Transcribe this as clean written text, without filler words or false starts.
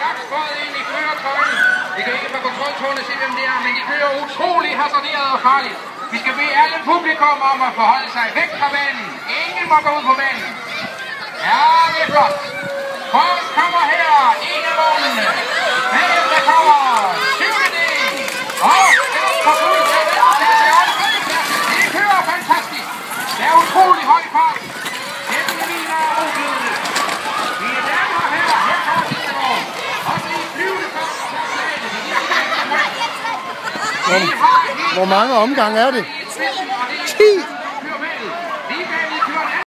lagt skåret ind i køretøjet. Vi kan ikke på kontroltårne se, hvem det er, men de kører utrolig hasarderet og farligt. Vi skal bede alle publikum om at forholde sig væk fra banen. Ingen må gå ud på banen. Ja, det er flot. Først kommer her enevognene. Bagefter kommer syvende. Og på fuld til venstreplads og tredjeplads. Det kører fantastisk. Det er utrolig høj fart. Denne bil er uglødende. Vi er damer og herrer. Her kommer sidste vogn. Og så i flyvende først og plads. Hvor mange omgange er det? 10!